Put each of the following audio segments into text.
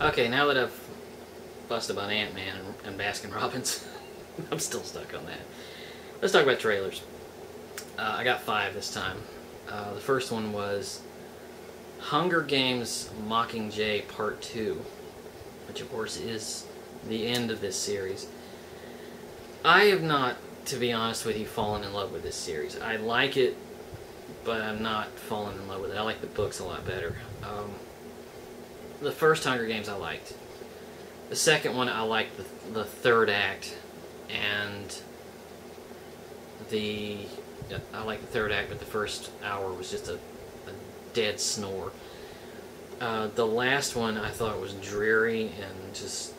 Okay, now that I've fussed about Ant-Man and Baskin Robbins, I'm still stuck on that. Let's talk about trailers. I got 5 this time. The first one was Hunger Games Mockingjay Part 2, which of course is the end of this series. I have not, to be honest with you, fallen in love with this series. I like it, but I'm not falling in love with it. I like the books a lot better. The first Hunger Games I liked. The second one I liked the third act, and I liked the third act, but the first hour was just a dead snore. The last one I thought was dreary and just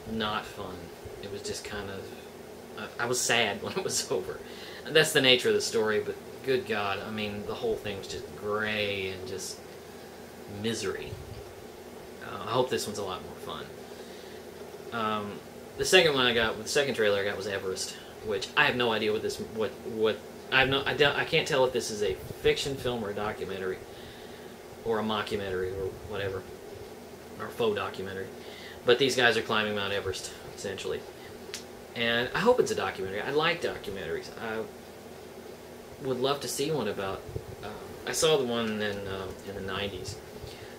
not fun. It was just kind of... I was sad when it was over. And that's the nature of the story, but good God, I mean, the whole thing was just gray and just misery. I hope this one's a lot more fun. The second one I got, the second trailer I got was Everest, which I have no idea I can't tell if this is a fiction film or a documentary, or a mockumentary, or whatever, or a faux documentary. But these guys are climbing Mount Everest, essentially. And I hope it's a documentary. I like documentaries. I would love to see one about... I saw the one in the 90s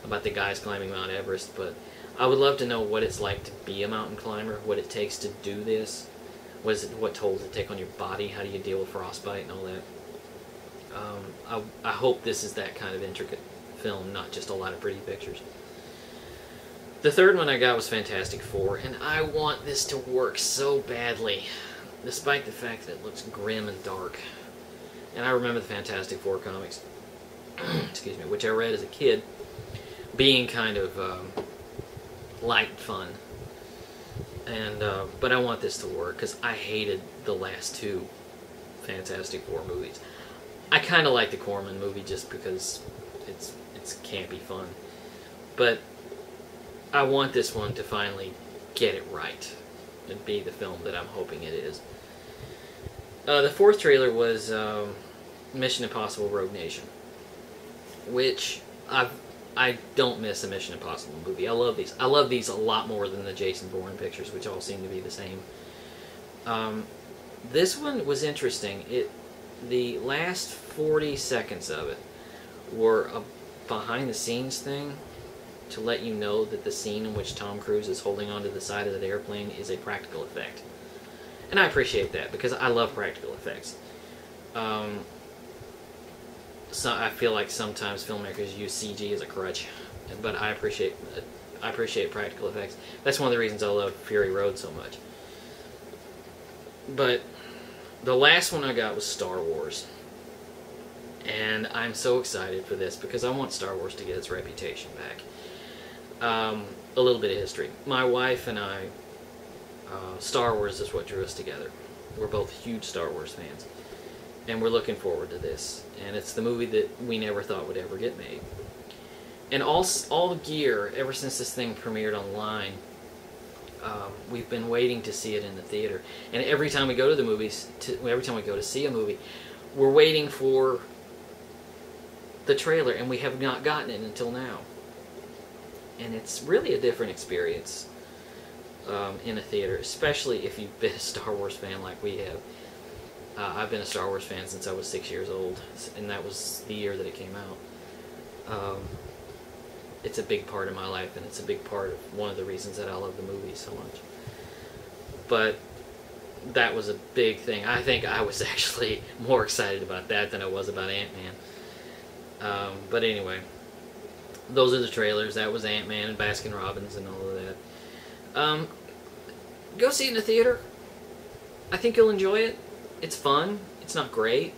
about the guys climbing Mount Everest, but I would love to know what it's like to be a mountain climber, what it takes to do this, what tolls it take on your body, how do you deal with frostbite and all that. I hope this is that kind of intricate film, not just a lot of pretty pictures. The third one I got was Fantastic Four, and I want this to work so badly, despite the fact that it looks grim and dark. And I remember the Fantastic Four comics, excuse me, which I read as a kid, being kind of light and fun. And but I want this to work because I hated the last 2 Fantastic Four movies. I kind of like the Corman movie just because it's campy fun, but I want this one to finally get it right and be the film that I'm hoping it is. The fourth trailer was Mission Impossible Rogue Nation, which I don't miss a Mission Impossible movie. I love these. I love these a lot more than the Jason Bourne pictures, which all seem to be the same. This one was interesting. The last 40 seconds of it were a behind-the-scenes thing to let you know that the scene in which Tom Cruise is holding onto the side of that airplane is a practical effect. And I appreciate that, because I love practical effects. So I feel like sometimes filmmakers use CG as a crutch, but I appreciate practical effects. That's one of the reasons I love Fury Road so much. But the last one I got was Star Wars, and I'm so excited for this because I want Star Wars to get its reputation back. A little bit of history. My wife and I, Star Wars is what drew us together. We're both huge Star Wars fans. And we're looking forward to this. And it's the movie that we never thought would ever get made. And all gear, ever since this thing premiered online, we've been waiting to see it in the theater. And every time we go to the movies, every time we go to see a movie, we're waiting for the trailer, and we have not gotten it until now. And it's really a different experience in a theater, especially if you've been a Star Wars fan like we have. I've been a Star Wars fan since I was 6 years old, and that was the year that it came out. It's a big part of my life, and it's a big part of one of the reasons that I love the movie so much. But that was a big thing. I think I was actually more excited about that than I was about Ant-Man. But anyway, those are the trailers. That was Ant-Man and Baskin Robbins and all of that. Go see it in the theater. I think you'll enjoy it. It's fun. It's not great.